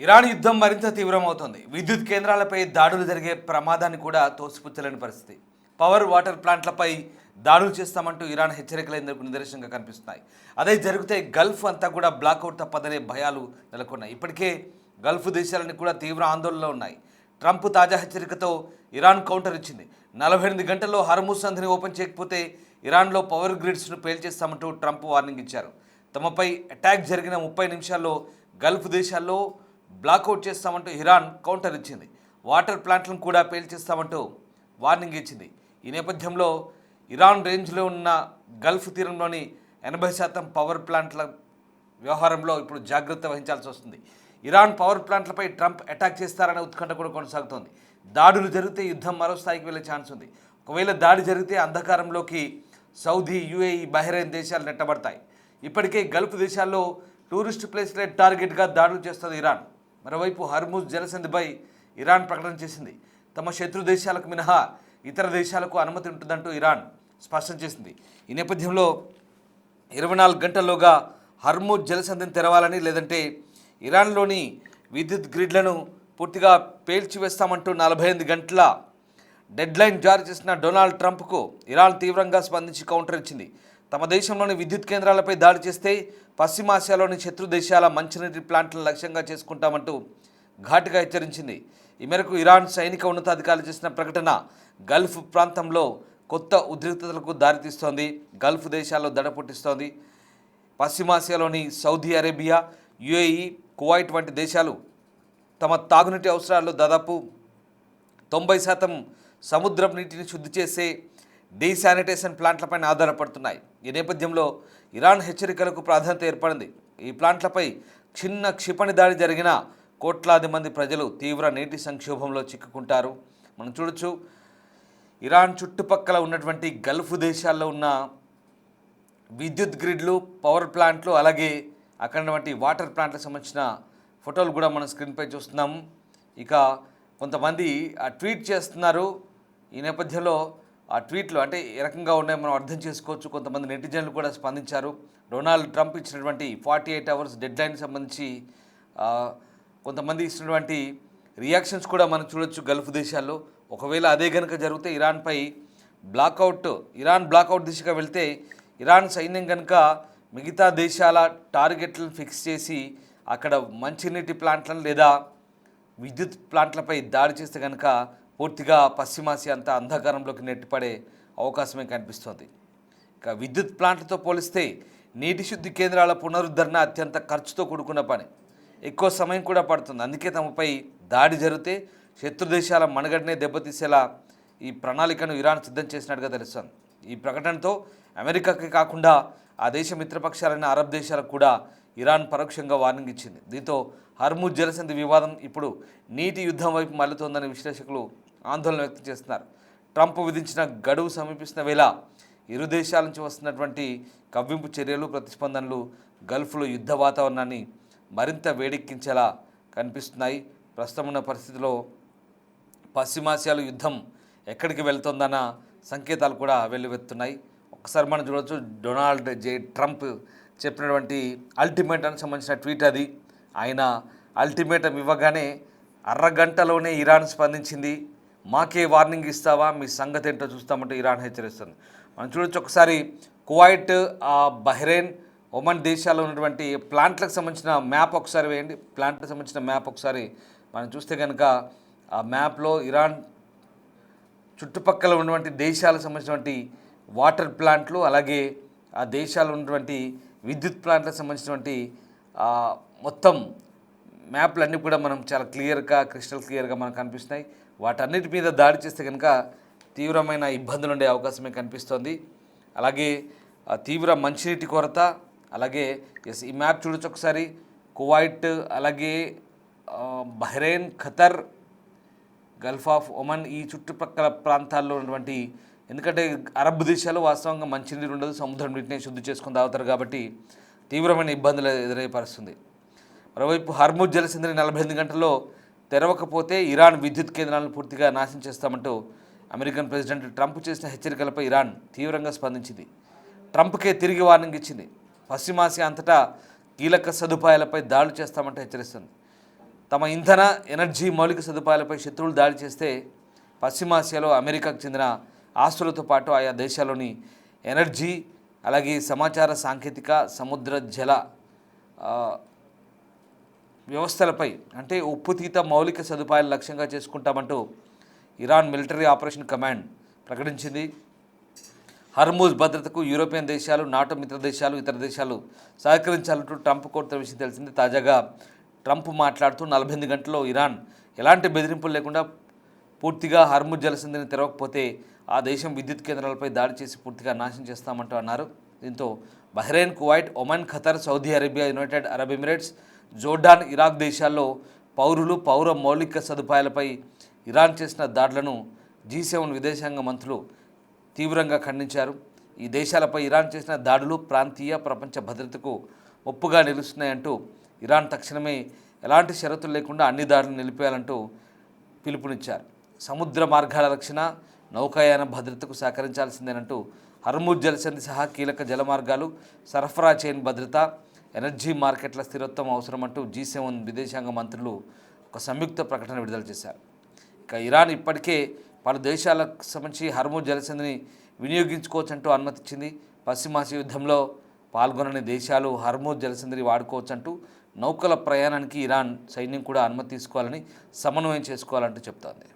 Iran యుద్ధం మరింత తీవ్రమవుతోంది. విద్యుత్ కేంద్రాలపై దాడులు జరిగే ప్రమాదాన్ని కూడా తోసిపుచ్చలేని పరిస్థితి. పవర్, వాటర్ ప్లాంట్లపై దాడులు చేస్తామంటూ ఇరాన్ హెచ్చరికలు ఎందుకు నిదర్శనంగా కనిపిస్తున్నాయి. అదే జరిగితే గల్ఫ్ అంతా కూడా బ్లాక్అవుట్ తప్పదనే భయాలు నెలకొన్నాయి. ఇప్పటికే గల్ఫ్ దేశాలన్నీ కూడా తీవ్ర ఆందోళనలో ఉన్నాయి. ట్రంప్ తాజా హెచ్చరికతో ఇరాన్ కౌంటర్ ఇచ్చింది. 48 గంటల్లో హర్ముజ్ సంధిని ఓపెన్ చేయకపోతే ఇరాన్లో పవర్ గ్రిడ్స్ను పేల్చేస్తామంటూ ట్రంప్ వార్నింగ్ ఇచ్చారు. తమపై అటాక్ జరిగిన 30 నిమిషాల్లో గల్ఫ్ దేశాల్లో బ్లాక్అవుట్ చేస్తామంటూ ఇరాన్ కౌంటర్ ఇచ్చింది. వాటర్ ప్లాంట్లను కూడా పేల్చేస్తామంటూ వార్నింగ్ ఇచ్చింది. ఈ నేపథ్యంలో ఇరాన్ రేంజ్లో ఉన్న గల్ఫ్ తీరంలోని 80% పవర్ ప్లాంట్ల వ్యవహారంలో ఇప్పుడు జాగ్రత్త వహించాల్సి వస్తుంది. ఇరాన్ పవర్ ప్లాంట్లపై ట్రంప్ అటాక్ చేస్తారనే ఉత్కంఠ కూడా కొనసాగుతోంది. దాడులు జరిగితే యుద్ధం మరో స్థాయికి వెళ్ళే ఛాన్స్ ఉంది. ఒకవేళ దాడి జరిగితే అంధకారంలోకి సౌదీ, యుఏఈ, బహ్రెయిన్ దేశాలు నెట్టబడతాయి. ఇప్పటికే గల్ఫ్ దేశాల్లో టూరిస్ట్ ప్లేస్లే టార్గెట్గా దాడులు చేస్తుంది ఇరాన్. మరోవైపు హర్ముజ్ జలసంధిపై ఇరాన్ ప్రకటన చేసింది. తమ శత్రు దేశాలకు మినహా ఇతర దేశాలకు అనుమతి ఉంటుందంటూ ఇరాన్ స్పష్టం చేసింది. ఈ నేపథ్యంలో 24 గంటల్లోగా హర్ముజ్ జలసంధిని తెరవాలని, లేదంటే ఇరాన్లోని విద్యుత్ గ్రిడ్లను పూర్తిగా పేల్చివేస్తామంటూ 48 గంటల డెడ్లైన్ జారీ చేసిన డొనాల్డ్ ట్రంప్కు ఇరాన్ తీవ్రంగా స్పందించి కౌంటర్ ఇచ్చింది. తమ దేశంలోని విద్యుత్ కేంద్రాలపై దాడి చేస్తే పశ్చిమాసియాలోని శత్రు దేశాల మంచినీటి ప్లాంట్లను లక్ష్యంగా చేసుకుంటామంటూ ఘాటుగా హెచ్చరించింది. ఈ మేరకు ఇరాన్ సైనిక ఉన్నతాధికారులు చేసిన ప్రకటన గల్ఫ్ ప్రాంతంలో కొత్త ఉద్రిక్తతలకు దారితీస్తోంది. గల్ఫ్ దేశాల్లో దడ పుట్టిస్తోంది. పశ్చిమాసియాలోని సౌదీ అరేబియా, యుఏఈ, కువైట్ వంటి దేశాలు తమ తాగునీటి అవసరాల్లో దాదాపు 90% సముద్రపు నీటిని శుద్ధి చేసే డీశానిటేషన్ ప్లాంట్లపైన ఆధారపడుతున్నాయి. ఈ నేపథ్యంలో ఇరాన్ హెచ్చరికలకు ప్రాధాన్యత ఏర్పడింది. ఈ ప్లాంట్లపై చిన్న క్షిపణి దాడి జరిగిన కోట్లాది మంది ప్రజలు తీవ్ర నీటి సంక్షోభంలో చిక్కుకుంటారు. మనం చూడొచ్చు, ఇరాన్ చుట్టుపక్కల ఉన్నటువంటి గల్ఫ్ దేశాల్లో ఉన్న విద్యుత్ గ్రిడ్లు, పవర్ ప్లాంట్లు, అలాగే అక్కడ వంటి వాటర్ ప్లాంట్లకు సంబంధించిన ఫోటోలు కూడా మనం స్క్రీన్పై చూస్తున్నాము. ఇక కొంతమంది ట్వీట్ చేస్తున్నారు. ఈ నేపథ్యంలో ఆ ట్వీట్లు అంటే ఏ రకంగా ఉన్నాయో మనం అర్థం చేసుకోవచ్చు. కొంతమంది నెటిజన్లు కూడా స్పందించారు. డొనాల్డ్ ట్రంప్ ఇచ్చినటువంటి 48 అవర్స్ డెడ్లైన్కి సంబంధించి కొంతమంది ఇచ్చినటువంటి రియాక్షన్స్ కూడా మనం చూడొచ్చు గల్ఫ్ దేశాల్లో. ఒకవేళ అదే కనుక జరిగితే ఇరాన్ బ్లాక్అవుట్ దిశగా వెళ్తే ఇరాన్ సైన్యం కనుక మిగతా దేశాల టార్గెట్లను ఫిక్స్ చేసి అక్కడ మంచినీటి ప్లాంట్లను లేదా విద్యుత్ ప్లాంట్లపై దాడి చేస్తే కనుక పూర్తిగా పశ్చిమాసియా అంతా అంధకారంలోకి నెట్టిపడే అవకాశమే కనిపిస్తోంది. ఇక విద్యుత్ ప్లాంట్లతో పోలిస్తే నీటి శుద్ధి కేంద్రాల పునరుద్ధరణ అత్యంత ఖర్చుతో కూడుకున్న పని, ఎక్కువ సమయం కూడా పడుతుంది. అందుకే తమపై దాడి జరిగితే శత్రు దేశాల మనుగడనే దెబ్బతీసేలా ఈ ప్రణాళికను ఇరాన్ సిద్ధం చేసినట్టుగా తెలుస్తోంది. ఈ ప్రకటనతో అమెరికాకి కాకుండా ఆ దేశ మిత్రపక్షాలైన అరబ్ దేశాలకు కూడా ఇరాన్ పరోక్షంగా వార్నింగ్ ఇచ్చింది. దీంతో హర్ముజ్ జలసంధి వివాదం ఇప్పుడు నీటి యుద్ధం వైపు మళ్లుతోందని విశ్లేషకులు ఆందోళన వ్యక్తం చేస్తున్నారు. ట్రంప్ విధించిన గడువు సమీపిస్తున్న వేళ ఇరు దేశాల నుంచి వస్తున్నటువంటి కవ్వింపు చర్యలు, ప్రతిస్పందనలు గల్ఫ్లో యుద్ధ వాతావరణాన్ని మరింత వేడెక్కించేలా కనిపిస్తున్నాయి. ప్రస్తుతం ఉన్న పరిస్థితిలో పశ్చిమాసియాలో యుద్ధం ఎక్కడికి వెళ్తుందన్న సంకేతాలు కూడా వెల్లువెత్తున్నాయి. ఒకసారి మనం చూడవచ్చు, డొనాల్డ్ ట్రంప్ చెప్పినటువంటి అల్టిమేటానికి సంబంధించిన ట్వీట్ అది. ఆయన అల్టిమేటం ఇవ్వగానే అరగంటలోనే ఇరాన్ స్పందించింది. మాకే వార్నింగ్ ఇస్తావా, మీ సంగతి ఏంటో చూస్తామంటూ ఇరాన్ హెచ్చరిస్తుంది. మనం చూడొచ్చు ఒకసారి కువైట్, బహ్రెయిన్, ఒమన్ దేశాల్లో ఉన్నటువంటి ప్లాంట్లకు సంబంధించిన మ్యాప్ ఒకసారి వేయండి. ప్లాంట్లకు సంబంధించిన మ్యాప్ ఒకసారి మనం చూస్తే కనుక ఆ మ్యాప్లో ఇరాన్ చుట్టుపక్కల ఉన్నటువంటి దేశాలకు సంబంధించినటువంటి వాటర్ ప్లాంట్లు, అలాగే ఆ దేశాల్లో ఉన్నటువంటి విద్యుత్ ప్లాంట్లకు సంబంధించినటువంటి మొత్తం మ్యాప్లన్నీ కూడా మనం చాలా క్రిస్టల్ క్లియర్గా మనకు కనిపిస్తున్నాయి. వాటన్నిటి మీద దాడి చేస్తే కనుక తీవ్రమైన ఇబ్బందులు ఉండే అవకాశమే కనిపిస్తోంది. అలాగే తీవ్ర మంచినీటి కొరత, అలాగే ఈ మ్యాప్ చూడొచ్చు ఒకసారి, కువైట్, అలాగే Bahrain, Qatar, Gulf of Oman, ఈ చుట్టుపక్కల ప్రాంతాల్లో ఉన్నటువంటి, ఎందుకంటే అరబ్ దేశాలు వాస్తవంగా మంచినీరు ఉండదు, సముద్రం నీటిని శుద్ధి చేసుకుని తాగుతారు కాబట్టి తీవ్రమైన ఇబ్బందులు ఎదురయ్యే పరిస్థితుంది. మరోవైపు హర్ముజ్ జలసంధిని 48 గంటల్లో తెరవకపోతే ఇరాన్ విద్యుత్ కేంద్రాలను పూర్తిగా నాశనం చేస్తామంటూ అమెరికన్ ప్రెసిడెంట్ ట్రంప్ చేసిన హెచ్చరికలపై ఇరాన్ తీవ్రంగా స్పందించింది. ట్రంప్కే తిరిగి వార్నింగ్ ఇచ్చింది. పశ్చిమాసియా అంతటా కీలక సదుపాయాలపై దాడులు చేస్తామంటూ హెచ్చరిస్తుంది. తమ ఇంధన ఎనర్జీ మౌలిక సదుపాయాలపై శత్రువులు దాడి చేస్తే పశ్చిమాసియాలో అమెరికాకు చెందిన ఆస్తులతో పాటు ఆయా దేశాల్లోని ఎనర్జీ అలాగే సమాచార సాంకేతిక సముద్ర జల వ్యవస్థలపై అంటే ఉప్పుతీత మౌలిక సదుపాయాలు లక్ష్యంగా చేసుకుంటామంటూ ఇరాన్ మిలిటరీ ఆపరేషన్ కమాండ్ ప్రకటించింది. హర్మూజ్ భద్రతకు యూరోపియన్ దేశాలు, నాటో మిత్ర దేశాలు, ఇతర దేశాలు సహకరించాలంటూ ట్రంప్ కోరుతున్న విషయం తెలిసింది. తాజాగా ట్రంప్ మాట్లాడుతూ 48 గంటల్లో ఇరాన్ ఎలాంటి బెదిరింపులు లేకుండా పూర్తిగా హర్మూజ్ జలసంధిని తెరవకపోతే ఆ దేశం విద్యుత్ కేంద్రాలపై దాడి చేసి పూర్తిగా నాశనం చేస్తామంటూ అన్నారు. దీంతో Bahrain, Kuwait, Oman, Qatar, Saudi Arabia, United Arab Emirates, Jordan, Iraq దేశాల్లో పౌర మౌలిక సదుపాయాలపై ఇరాన్ చేసిన దాడులను G7 విదేశాంగ మంత్రులు తీవ్రంగా ఖండించారు. ఈ దేశాలపై ఇరాన్ చేసిన దాడులు ప్రాంతీయ, ప్రపంచ భద్రతకు ముప్పుగా నిలుస్తున్నాయంటూ ఇరాన్ తక్షణమే ఎలాంటి షరతులు లేకుండా అన్ని దాడులను నిలిపేయాలంటూ పిలుపునిచ్చారు. సముద్ర మార్గాల రక్షణ, నౌకాయాన భద్రతకు సహకరించాల్సిందేనంటూ హర్మూజ్ జలసంధి సహా కీలక జలమార్గాలు, సరఫరా చైన్ భద్రత, ఎనర్జీ మార్కెట్ల స్థిరత్వం అవసరమంటూ G7 విదేశాంగ మంత్రులు ఒక సంయుక్త ప్రకటన విడుదల చేశారు. ఇక ఇరాన్ ఇప్పటికే పలు దేశాలకు సంబంధించి హర్మూజ్ జలసంధిని వినియోగించుకోవచ్చంటూ అనుమతిచ్చింది. పశ్చిమాసియా యుద్ధంలో పాల్గొనని దేశాలు హర్మూజ్ జలసంధిని వాడుకోవచ్చంటూ నౌకల ప్రయాణానికి ఇరాన్ సైన్యం కూడా అనుమతి తీసుకోవాలని, సమన్వయం చేసుకోవాలంటూ చెప్తోంది.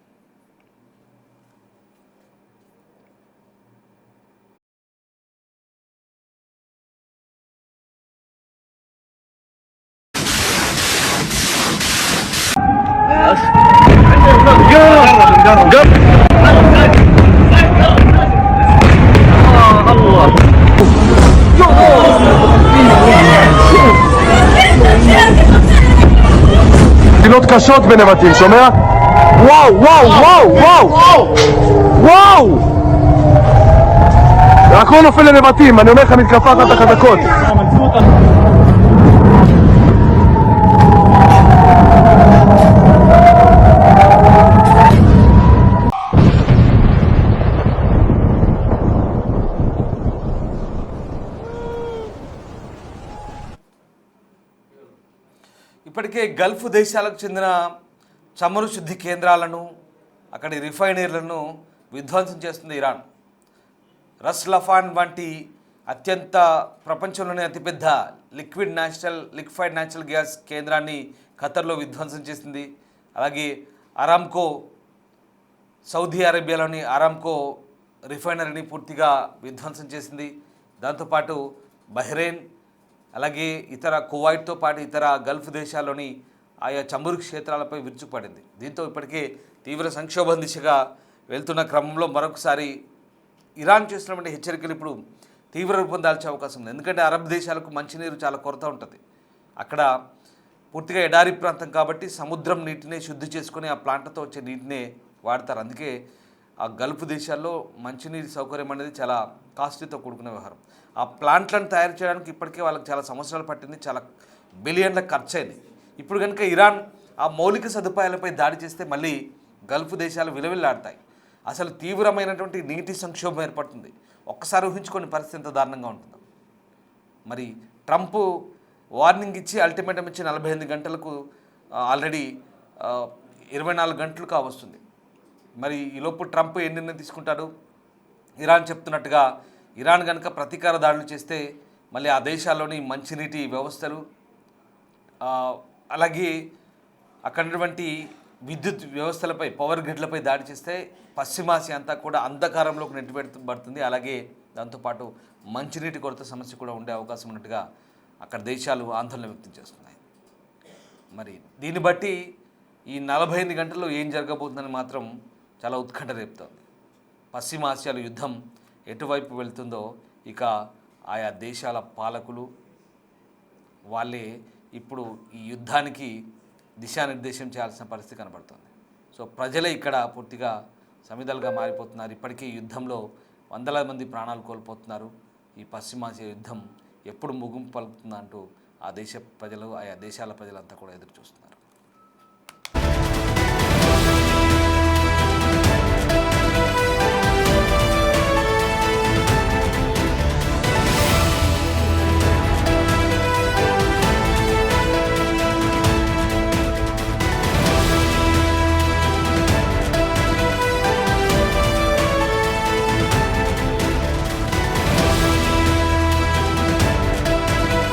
נפילות קשות בנבטים, שומע? וואו, וואו, וואו, וואו! וואו! הכל נופל לנבטים, אני אומר לך, מתקפה אחת החזקות. ఇప్పటికే గల్ఫ్ దేశాలకు చెందిన చమురు శుద్ధి కేంద్రాలను, అక్కడి రిఫైనరీలను విధ్వంసం చేస్తుంది ఇరాన్. రస్ లఫాన్ వంటి అత్యంత ప్రపంచంలోనే అతిపెద్ద లిక్విఫైడ్ న్యాచురల్ గ్యాస్ కేంద్రాన్ని ఖతర్లో విధ్వంసం చేసింది. అలాగే అరామ్కో, సౌదీ అరేబియాలోని అరామ్కో రిఫైనరీని పూర్తిగా విధ్వంసం చేసింది. దాంతోపాటు బహ్రెయిన్, అలాగే ఇతర కువైట్తో పాటు ఇతర గల్ఫ్ దేశాల్లోని ఆయా చమురు క్షేత్రాలపై విరుచుకుపడింది. దీంతో ఇప్పటికే తీవ్ర సంక్షోభం దిశగా వెళ్తున్న క్రమంలో మరొకసారి ఇరాన్ చేస్తున్నటువంటి హెచ్చరికలు ఇప్పుడు తీవ్ర రూపం దాల్చే అవకాశం ఉంది. ఎందుకంటే అరబ్ దేశాలకు మంచినీరు చాలా కొరత ఉంటుంది. అక్కడ పూర్తిగా ఎడారి ప్రాంతం కాబట్టి సముద్రం నీటిని శుద్ధి చేసుకొని ఆ ప్లాంట్తో వచ్చే నీటినే వాడతారు. అందుకే ఆ గల్ఫ్ దేశాల్లో మంచినీరు సౌకర్యం అనేది చాలా కాస్ట్లీతో కూడుకున్న వ్యవహారం. ఆ ప్లాంట్లను తయారు చేయడానికి ఇప్పటికే వాళ్ళకి చాలా సంవత్సరాలు పట్టింది, చాలా బిలియన్ల ఖర్చు అయింది. ఇప్పుడు కనుక ఇరాన్ ఆ మౌలిక సదుపాయాలపై దాడి చేస్తే మళ్ళీ గల్ఫ్ దేశాలు విలవిల్లాడతాయి. అసలు తీవ్రమైనటువంటి నీటి సంక్షోభం ఏర్పడుతుంది. ఒక్కసారి ఊహించుకొని పరిస్థితి ఎంత దారుణంగా ఉంటుందో. మరి ట్రంప్ వార్నింగ్ ఇచ్చి అల్టిమేటం ఇచ్చి 48 గంటలకు ఆల్రెడీ 24 గంటలు కావస్తుంది. మరి ఈలోపు ట్రంప్ ఏ నిర్ణయం తీసుకుంటాడు? ఇరాన్ చెప్తున్నట్టుగా ఇరాన్ కనుక ప్రతీకార దాడులు చేస్తే మళ్ళీ ఆ దేశాల్లోని మంచినీటి వ్యవస్థలు, అలాగే అక్కడటువంటి విద్యుత్ వ్యవస్థలపై, పవర్ గ్రిడ్లపై దాడి చేస్తే పశ్చిమాసియా అంతా కూడా అంధకారంలోకి నెట్టిపెట్టబడుతుంది. అలాగే దాంతోపాటు మంచినీటి కొరత సమస్య కూడా ఉండే అవకాశం ఉన్నట్టుగా అక్కడ దేశాలు ఆందోళన వ్యక్తం చేస్తున్నాయి. మరి దీన్ని బట్టి ఈ 48 గంటల్లో ఏం జరగబోతుందని మాత్రం చాలా ఉత్కంఠ రేపుతోంది. పశ్చిమాసియాలో యుద్ధం ఎటువైపు వెళ్తుందో ఇక ఆయా దేశాల పాలకులు వాళ్ళే ఇప్పుడు ఈ యుద్ధానికి దిశానిర్దేశం చేయాల్సిన పరిస్థితి కనబడుతుంది. సో ప్రజలే ఇక్కడ పూర్తిగా సమిధలుగా మారిపోతున్నారు. ఇప్పటికీ యుద్ధంలో వందల మంది ప్రాణాలు కోల్పోతున్నారు. ఈ పశ్చిమాసియా యుద్ధం ఎప్పుడు ముగింపు పలుకుతుందంటూ ఆ దేశ ప్రజలు, ఆయా దేశాల ప్రజలంతా కూడా ఎదురు చూస్తున్నారు.